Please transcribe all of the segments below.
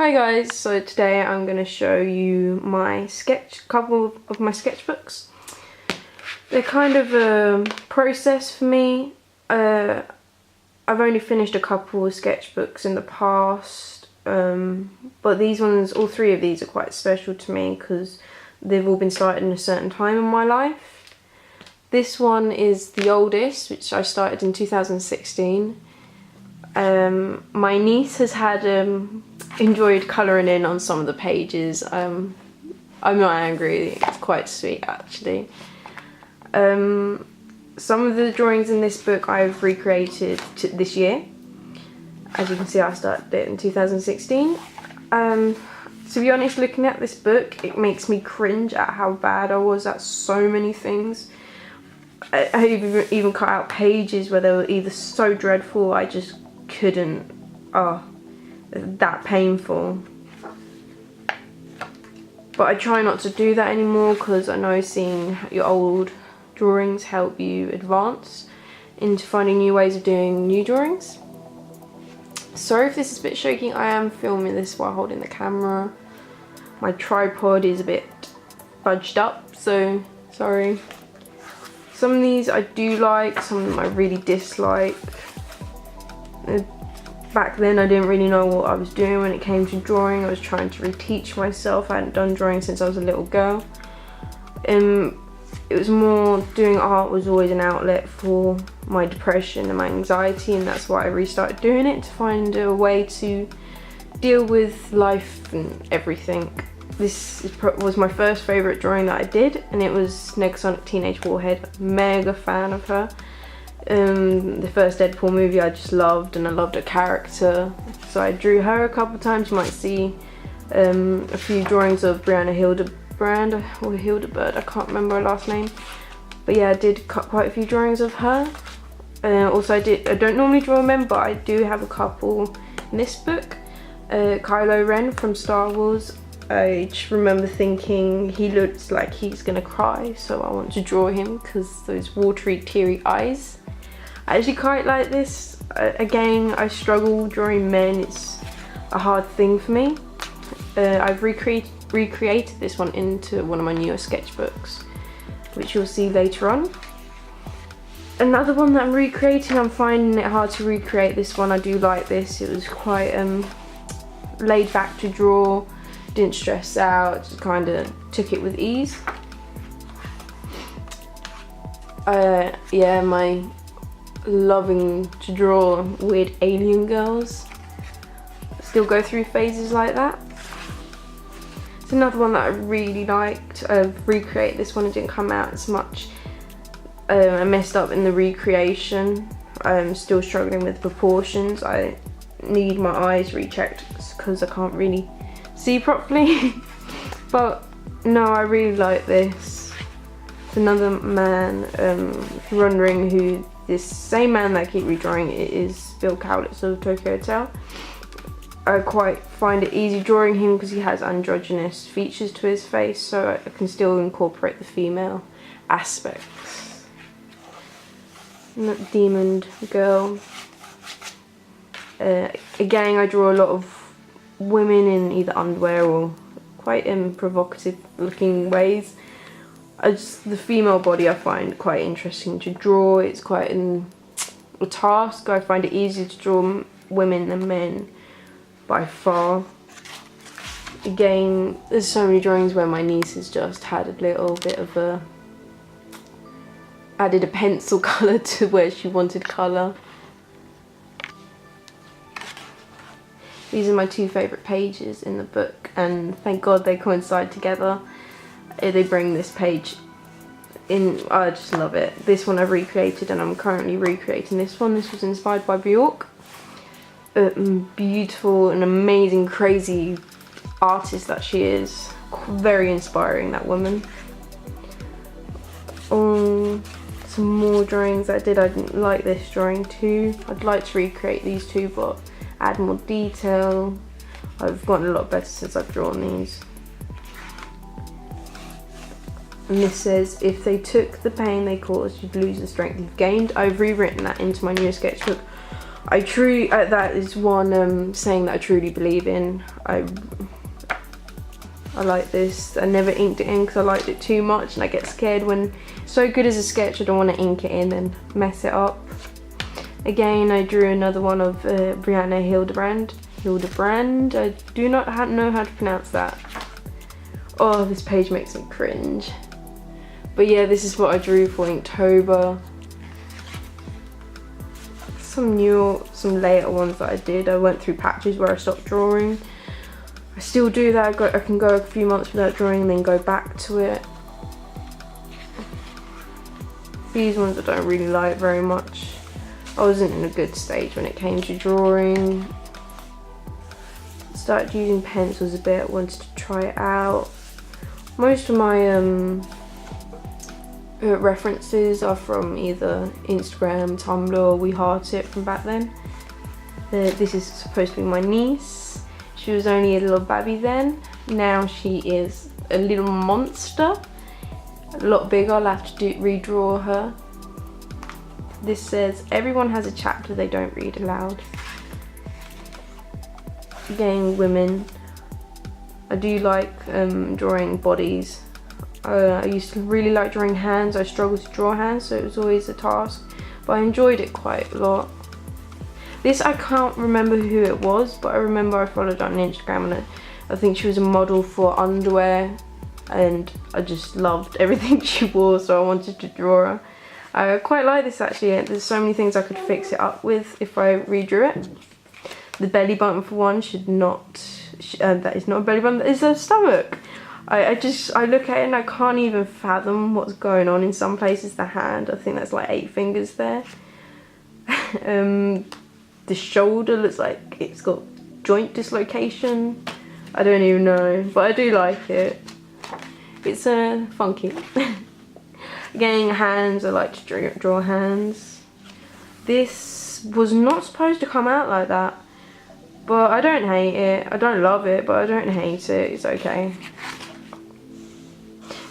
Hi guys, so today I'm going to show you my couple of my sketchbooks. They're kind of a process for me. I've only finished a couple of sketchbooks in the past, but these ones, all three of these are quite special to me because they've all been started in a certain time in my life. This one is the oldest, which I started in 2016. My niece has had enjoyed colouring in on some of the pages. I'm not angry, it's quite sweet actually. Some of the drawings in this book I've recreated this year. As you can see, I started it in 2016. To be honest, looking at this book, it makes me cringe at how bad I was at so many things. I even cut out pages where they were either so dreadful I just couldn't, that painful. But I try not to do that anymore because I know seeing your old drawings help you advance into finding new ways of doing new drawings. Sorry if this is a bit shaking, I am filming this while holding the camera. My tripod is a bit budged up, so sorry. Some of these I do like, some of them I really dislike. Back then I didn't really know what I was doing when it came to drawing. I was trying to reteach myself. I hadn't done drawing since I was a little girl. It was more, doing art was always an outlet for my depression and my anxiety, and that's why I restarted doing it, to find a way to deal with life and everything. This was my first favourite drawing that I did, and it was Negasonic Teenage Warhead. Mega fan of her. The first Deadpool movie I just loved, and I loved her character, so I drew her a couple times. You might see a few drawings of Brianna Hildebrand or Hildebird, I can't remember her last name, but yeah, I did cut quite a few drawings of her. Also I don't normally draw men, but I do have a couple in this book. Kylo Ren from Star Wars. I just remember thinking he looks like he's gonna cry, so I want to draw him because those watery, teary eyes. I actually quite like this. Again, I struggle drawing men, it's a hard thing for me. I've recreated this one into one of my newer sketchbooks, which you'll see later on. Another one that I'm recreating, I'm finding it hard to recreate this one. I do like this. It was quite laid back to draw, didn't stress out, just kind of took it with ease. Yeah, my loving to draw weird alien girls. Still go through phases like that. It's another one that I really liked. I've recreated this one, it didn't come out as much. I messed up in the recreation. I'm still struggling with proportions. I need my eyes rechecked because I can't really see properly. But no, I really like this. It's another man, wondering who this same man that I keep redrawing is Bill Cowlitz of Tokyo Hotel. I quite find it easy drawing him because he has androgynous features to his face, so I can still incorporate the female aspects. That demon girl. Again, I draw a lot of women in either underwear or quite provocative looking ways. The female body I find quite interesting to draw. It's quite a task. I find it easier to draw women than men by far. Again, there's so many drawings where my niece has just had a little bit of added a pencil colour to where she wanted colour. These are my two favourite pages in the book, and thank God they coincide together. They bring this page in. I just love it. This one I've recreated, and I'm currently recreating this one. This was inspired by Bjork. Beautiful and amazing, crazy artist that she is. Very inspiring, that woman. Some more drawings I did. I didn't like this drawing too. I'd like to recreate these two, but add more detail. I've gotten a lot better since I've drawn these. And this says, if they took the pain they caused, you'd lose the strength you've gained. I've rewritten that into my new sketchbook. that is one saying that I truly believe in. I like this. I never inked it in because I liked it too much, and I get scared when it's so good as a sketch I don't want to ink it in and mess it up. Again, I drew another one of Brianna Hildebrand. I do not know how to pronounce that. Oh, this page makes me cringe. But yeah, this is what I drew for Inktober. Some later ones that I did. I went through patches where I stopped drawing. I still do that. I can go a few months without drawing and then go back to it. These ones I don't really like very much. I wasn't in a good stage when it came to drawing. Started using pencils a bit, wanted to try it out. Most of my references are from either Instagram, Tumblr, We Heart It from back then. This is supposed to be my niece. She was only a little baby then. Now she is a little monster. A lot bigger. I'll have to redraw her. This says, everyone has a chapter they don't read aloud. Again, women. I do like drawing bodies. I used to really like drawing hands. I struggled to draw hands, so it was always a task. But I enjoyed it quite a lot. This, I can't remember who it was, but I remember I followed her on Instagram, and I think she was a model for underwear, and I just loved everything she wore, so I wanted to draw her. I quite like this actually. There's so many things I could fix it up with if I redrew it. The belly button for one should not, that is not a belly button, that is a stomach. I look at it and I can't even fathom what's going on in some places. The hand, I think that's like 8 fingers there. The shoulder looks like it's got joint dislocation. I don't even know, but I do like it. It's funky. Again, hands, I like to draw hands. This was not supposed to come out like that, but I don't hate it. I don't love it, but I don't hate it. It's okay.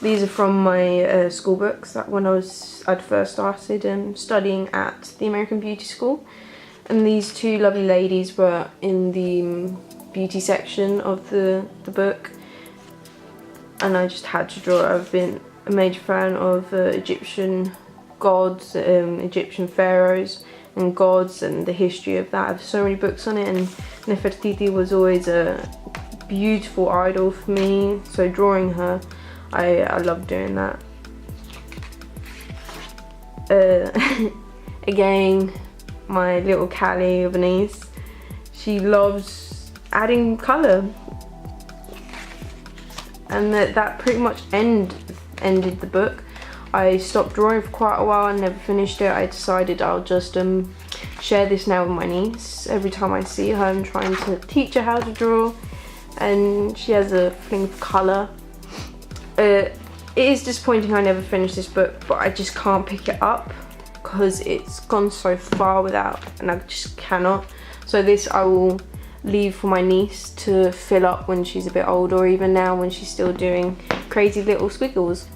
These are from my school books that when I'd first started studying at the American Beauty School. And these two lovely ladies were in the beauty section of the book. And I just had to draw. I've been a major fan of Egyptian gods, Egyptian pharaohs and gods, and the history of that. I have so many books on it, and Nefertiti was always a beautiful idol for me. So drawing her, I love doing that. Again, my little Callie of a niece, she loves adding colour, and that pretty much ended the book. I stopped drawing for quite a while and never finished it. I decided I'll just share this now with my niece. Every time I see her, I'm trying to teach her how to draw, and she has a fling for colour. It is disappointing I never finished this book, but I just can't pick it up because it's gone so far without, and I just cannot. So this I will leave for my niece to fill up when she's a bit older, or even now when she's still doing crazy little squiggles.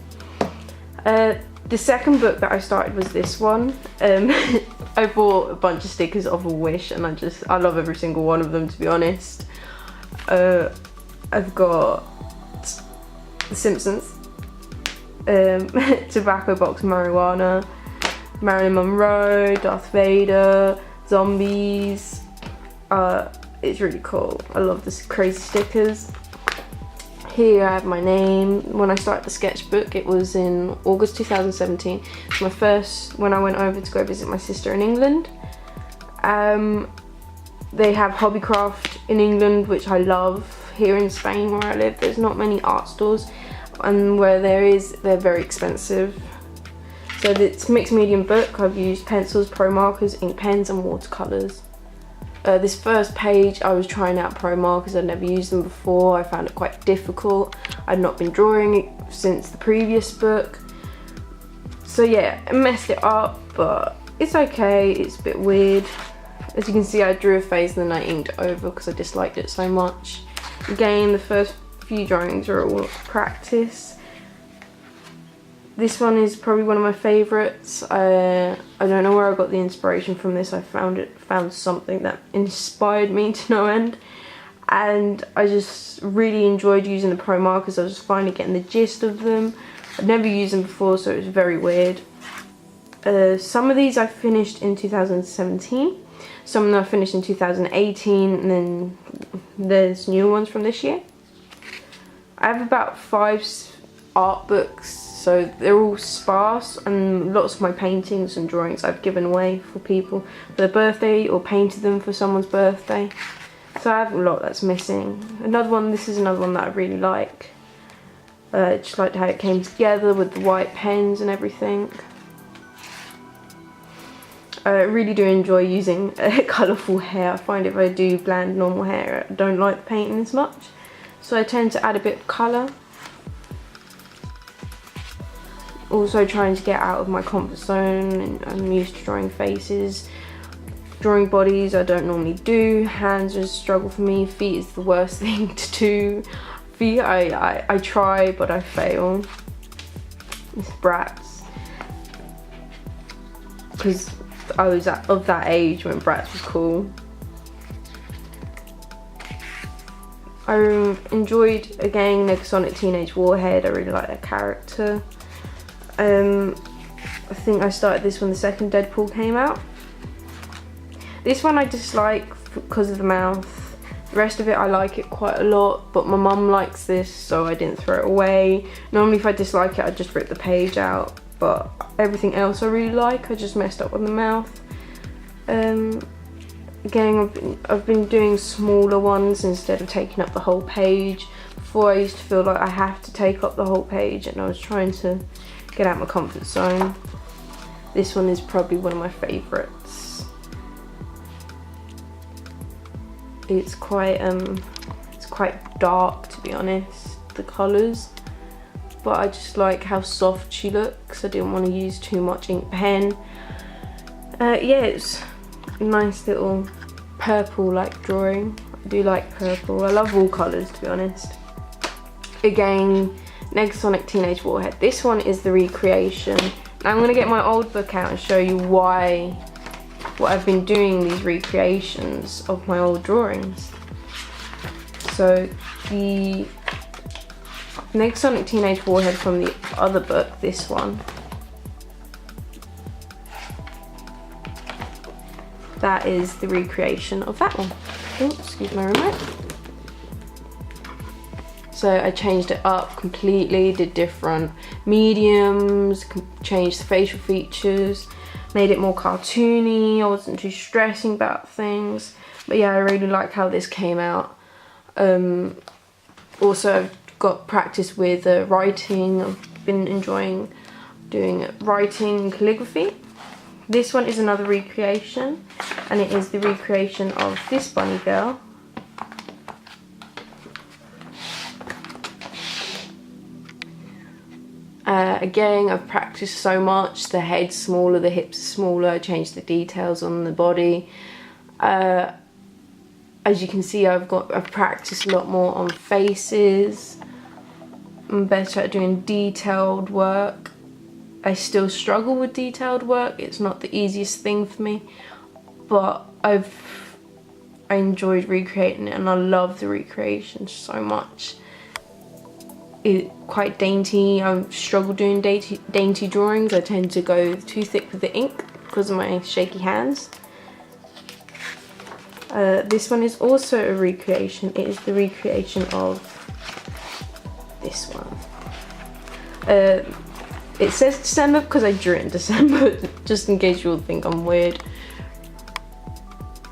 The second book that I started was this one. I bought a bunch of stickers off of Wish, and I love every single one of them, to be honest. I've got The Simpsons, Tobacco Box Marijuana, Marilyn Monroe, Darth Vader, zombies. It's really cool. I love this crazy stickers. Here I have my name. When I started the sketchbook, it was in August 2017. It's my first, when I went over to go visit my sister in England. They have Hobbycraft in England, which I love. Here in Spain, where I live, there's not many art stores, and where there is, they're very expensive. So it's a mixed medium book. I've used pencils, pro markers, ink pens, and watercolours. This first page, I was trying out pro markers. I'd never used them before. I found it quite difficult. I'd not been drawing it since the previous book. So yeah, I messed it up, but it's okay. It's a bit weird. As you can see, I drew a face and then I inked over because I disliked it so much. Again, the first few drawings are all practice. This one is probably one of my favourites. I don't know where I got the inspiration from this. I found something that inspired me to no end. And I just really enjoyed using the pro markers. I was just finally getting the gist of them. I'd never used them before, so it was very weird. Some of these I finished in 2017. Some of them I finished in 2018, and then there's new ones from this year. I have about 5 art books, so they're all sparse, and lots of my paintings and drawings I've given away for people for their birthday or painted them for someone's birthday. So I have a lot that's missing. This is another one that I really like. I just liked how it came together with the white pens and everything. I really do enjoy using colourful hair. I find if I do bland normal hair, I don't like the painting as much. So I tend to add a bit of colour. Also trying to get out of my comfort zone, and I'm used to drawing faces. Drawing bodies I don't normally do. Hands is a struggle for me. Feet is the worst thing to do. Feet I try but I fail. It's Bratz. Because I was of that age when Bratz was cool. I enjoyed again Negasonic Teenage Warhead. I really like that character. I think I started this when the second Deadpool came out. This one I dislike because of the mouth. The rest of it I like it quite a lot, but my mum likes this, so I didn't throw it away. Normally if I dislike it I'd just rip the page out, but everything else I really like. I just messed up on the mouth. Again, I've been doing smaller ones instead of taking up the whole page. Before I used to feel like I have to take up the whole page, and I was trying to get out my comfort zone. This one is probably one of my favourites. It's quite dark, to be honest, the colours, but I just like how soft she looks. I didn't want to use too much ink pen. Yeah, it's a nice little purple-like drawing. I do like purple. I love all colours, to be honest. Again, Negasonic Teenage Warhead. This one is the recreation. Now I'm going to get my old book out and show you what I've been doing these recreations of my old drawings. So the Negasonic Teenage Warhead from the other book, this one, that is the recreation of that one. Oh, excuse my remote. So I changed it up completely, did different mediums, changed the facial features, made it more cartoony. I wasn't too stressing about things. But yeah, I really like how this came out. Also, I've got practice with writing. I've been enjoying doing writing and calligraphy. This one is another recreation, and it is the recreation of this bunny girl. Again, I've practiced so much. The head's smaller, the hips are smaller. I changed the details on the body. As you can see, I've practiced a lot more on faces. I'm better at doing detailed work. I still struggle with detailed work. It's not the easiest thing for me, but I enjoyed recreating it, and I love the recreation so much. It's quite dainty. I struggle doing dainty drawings. I tend to go too thick with the ink because of my shaky hands. This one is also a recreation. It is the recreation of this one. It says December because I drew it in December, just in case you all think I'm weird.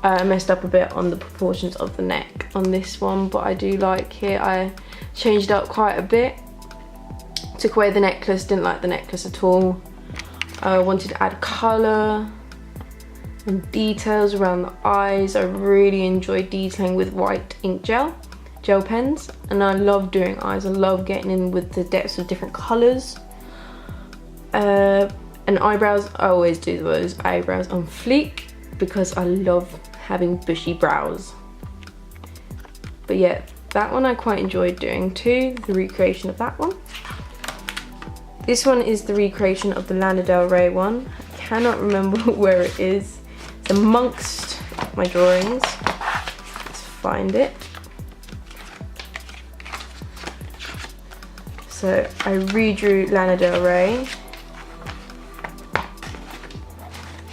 I messed up a bit on the proportions of the neck on this one, but I do like it. I changed up quite a bit. Took away the necklace, didn't like the necklace at all. I wanted to add colour and details around the eyes. I really enjoy detailing with white ink gel pens, and I love doing eyes. I love getting in with the depths of different colours. And eyebrows, I always do those eyebrows on fleek because I love having bushy brows. But yeah, that one I quite enjoyed doing too, the recreation of that one. This one is the recreation of the Lana Del Rey one. I cannot remember where it is. It's amongst my drawings. Let's find it. So I redrew Lana Del Rey.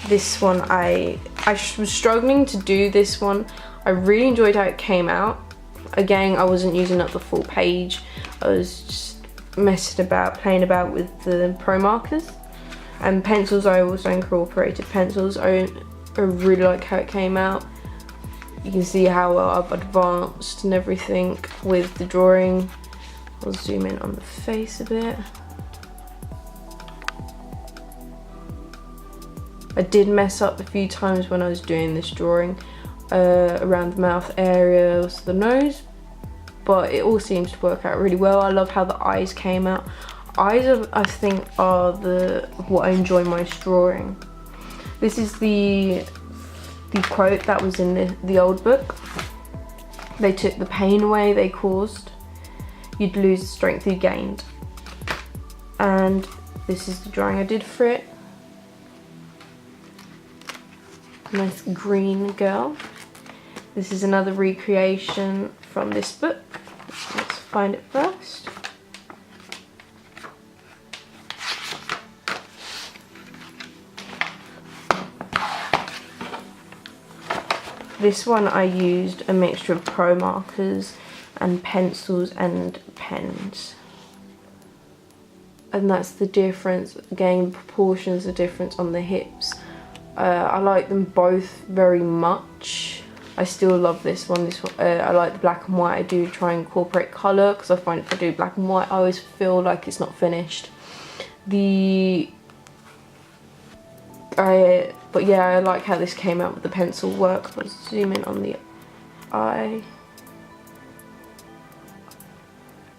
This one, I was struggling to do this one. I really enjoyed how it came out. Again, I wasn't using up the full page. I was just messing about, playing about with the pro markers. And pencils, I also incorporated pencils. I really like how it came out. You can see how well I've advanced and everything with the drawing. I'll zoom in on the face a bit. I did mess up a few times when I was doing this drawing, around the mouth area, also the nose, but it all seems to work out really well. I love how the eyes came out. Eyes, I think, are what I enjoy most drawing. This is the quote that was in the old book. They took the pain away they caused. You'd lose the strength you gained. And this is the drawing I did for it. Nice green girl. This is another recreation from this book. Let's find it first. This one I used a mixture of pro markers and pencils and pens. And that's the difference. Again, proportions are different on the hips. I like them both very much. I still love this one. I like the black and white. I do try and incorporate colour because I find if I do black and white, I always feel like it's not finished. But yeah, I like how this came out with the pencil work. Let's zoom in on the eye.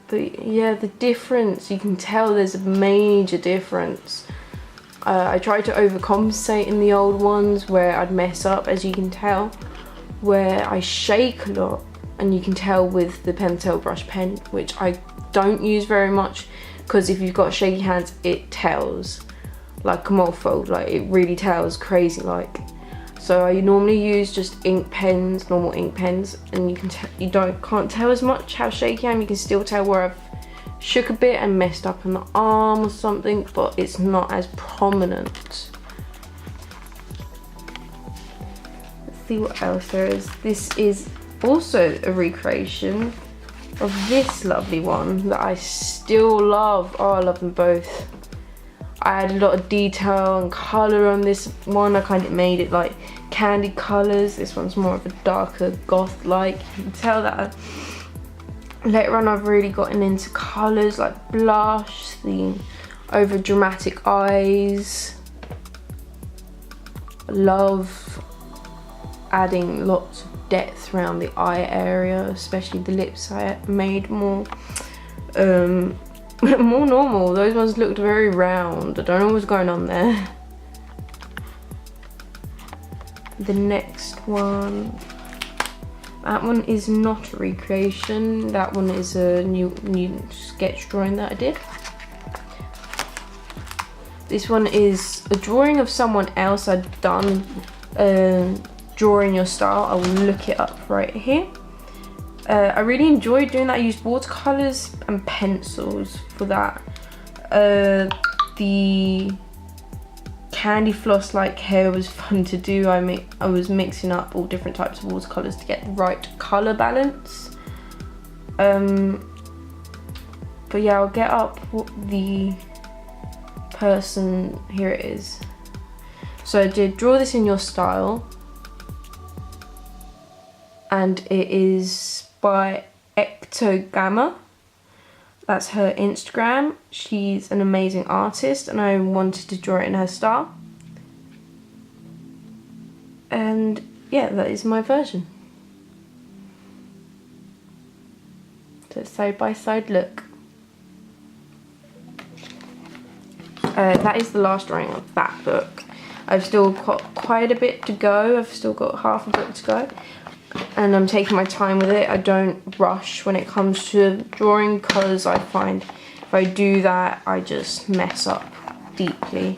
But yeah, the difference, you can tell there's a major difference. I tried to overcompensate in the old ones where I'd mess up, as you can tell, where I shake a lot, and you can tell with the Pentel brush pen, which I don't use very much, because if you've got shaky hands, it tells like a mofo, like it really tells crazy like. So I normally use just ink pens, normal ink pens, and can't tell as much how shaky I am. You can still tell where I've shook a bit and messed up on the arm or something, but it's not as prominent. Let's see what else there is. This is also a recreation of this lovely one that I still love. Oh, I love them both. I had a lot of detail and colour on this one. I kind of made it like candy colours. This one's more of a darker goth-like. You can tell that later on I've really gotten into colours like blush, the over dramatic eyes. I love adding lots of depth around the eye area, especially the lips. I made more more normal. Those ones looked very round. I don't know what's going on there. The next one, that one is not a recreation. That one is a new sketch drawing that I did. This one is a drawing of someone else I'd done. Drawing your style. I will look it up right here. I really enjoyed doing that. I used watercolors and pencils for that. The candy floss like hair was fun to do. I was mixing up all different types of watercolors to get the right color balance. But yeah, I'll get up the person. Here it is. So I did draw this in your style, and it is by Ectogama. That's her Instagram. She's an amazing artist, and I wanted to draw it in her style. And yeah, that is my version. So side by side look. That is the last drawing of that book. I've still got quite a bit to go. I've still got half a book to go. And I'm taking my time with it. I don't rush when it comes to drawing because I find If I do that, I just mess up deeply.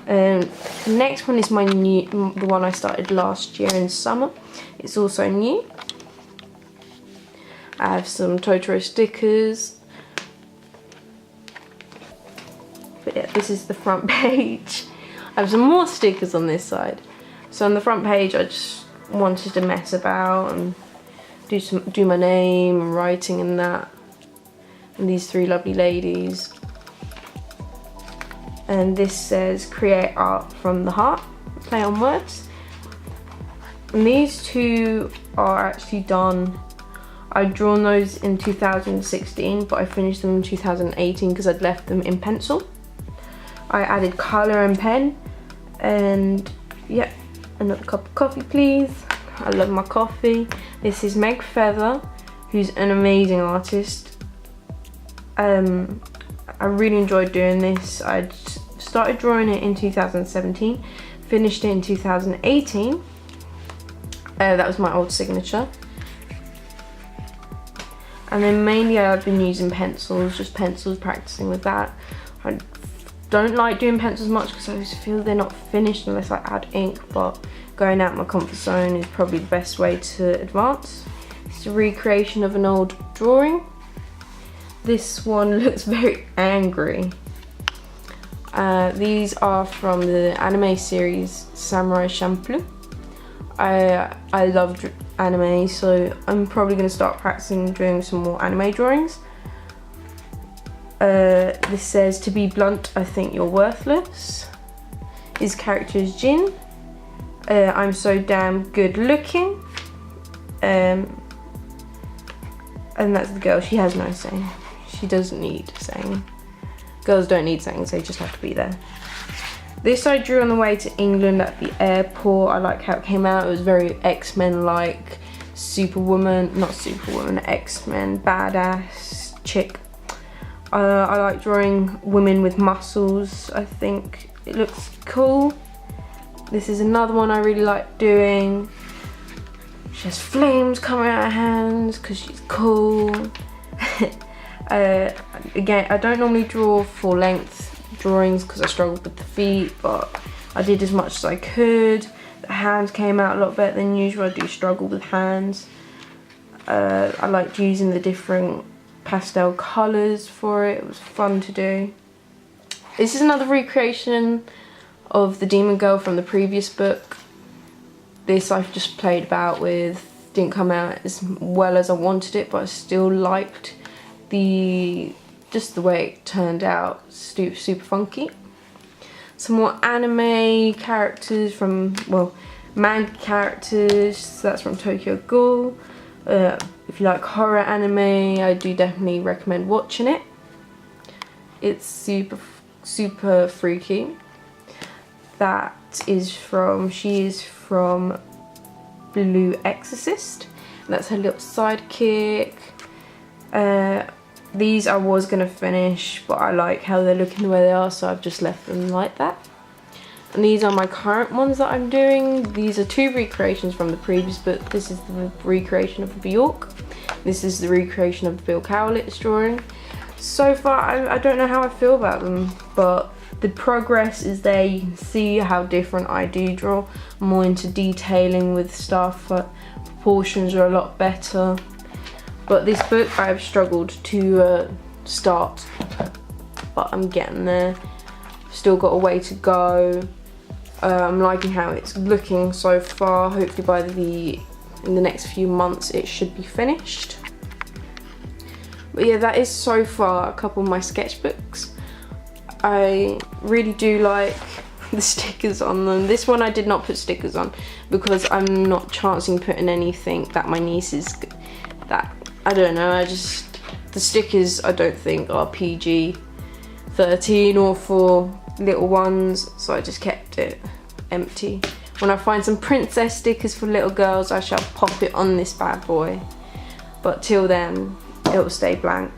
The next one is the one I started last year in summer. It's also new. I have some Totoro stickers. But yeah, this is the front page. I have some more stickers on this side. So on the front page, I just wanted to mess about and do my name and writing and that. And these three lovely ladies. And this says create art from the heart, play on words. And these two are actually done. I'd drawn those in 2016, but I finished them in 2018 because I'd left them in pencil. I added colour and pen, and yeah, another cup of coffee please. I love my coffee. This is Meg Feather, who's an amazing artist. I really enjoyed doing this. I started drawing it in 2017, finished it in 2018. That was my old signature. And then mainly I've been using pencils, just pencils, practicing with that. I don't like doing pencils much because I always feel they're not finished unless I add ink, but going out my comfort zone is probably the best way to advance. It's a recreation of an old drawing. This one looks very angry. These are from the anime series Samurai Champloo. I love anime, so I'm probably going to start practicing doing some more anime drawings. This says, to be blunt, I think you're worthless. His character is Jin. I'm so damn good looking. And that's the girl. She has no saying. She doesn't need saying. Girls don't need saying, they just have to be there. This I drew on the way to England at the airport. I like how it came out. It was very X-Men-like. Superwoman, not Superwoman, X-Men, badass chick. I like drawing women with muscles. I think it looks cool. This is another one I really like doing. She has flames coming out of her hands because she's cool. Again, I don't normally draw full length drawings because I struggled with the feet, but I did as much as I could. The hands came out a lot better than usual. I do struggle with hands. I liked using the different pastel colours for it. It was fun to do. This is another recreation of the Demon Girl from the previous book. This I've just played about with. Didn't come out as well as I wanted it, but I still liked just the way it turned out. Super funky. Some more anime characters from, well, manga characters. So that's from Tokyo Ghoul. If you like horror anime, I do definitely recommend watching it. It's super freaky. That is from, she is from Blue Exorcist. And that's her little sidekick. These I was going to finish, but I like how they're looking the way they are, so I've just left them like that. And these are my current ones that I'm doing. These are two recreations from the previous book. This is the recreation of the Bjork. This is the recreation of the Bill Cowlitz drawing. So far, I don't know how I feel about them, but the progress is there. You can see how different I do draw. I'm more into detailing with stuff, but proportions are a lot better. But this book I've struggled to start, but I'm getting there. Still got a way to go. I'm liking how it's looking so far. Hopefully in the next few months it should be finished. But yeah, that is so far a couple of my sketchbooks. I really do like the stickers on them. This one I did not put stickers on because I'm not chancing putting anything that my niece is, that, I don't know, the stickers I don't think are PG-13 or for little ones, so I just kept it empty. When I find some princess stickers for little girls, I shall pop it on this bad boy. But till then, it will stay blank.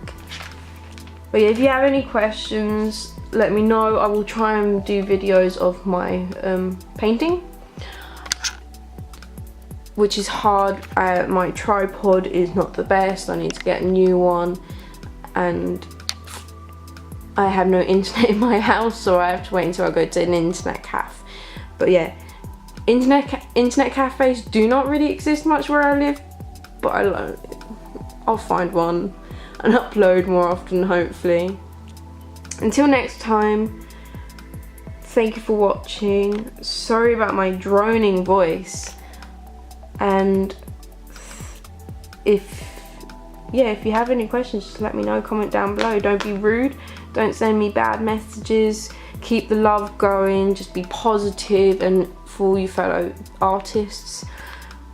But yeah, if you have any questions, let me know. I will try and do videos of my painting, which is hard. My tripod is not the best. I need to get a new one, and I have no internet in my house, so I have to wait until I go to an internet cafe. But yeah, internet cafes do not really exist much where I live, but I'll find one and upload more often, hopefully. Until next time, thank you for watching. Sorry about my droning voice, and if you have any questions, just let me know, comment down below. Don't be rude, don't send me bad messages, keep the love going, just be positive, and for all you fellow artists,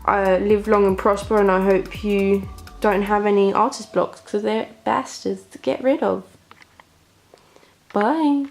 live long and prosper, and I hope you don't have any artist blocks, because they're bastards to get rid of. Bye.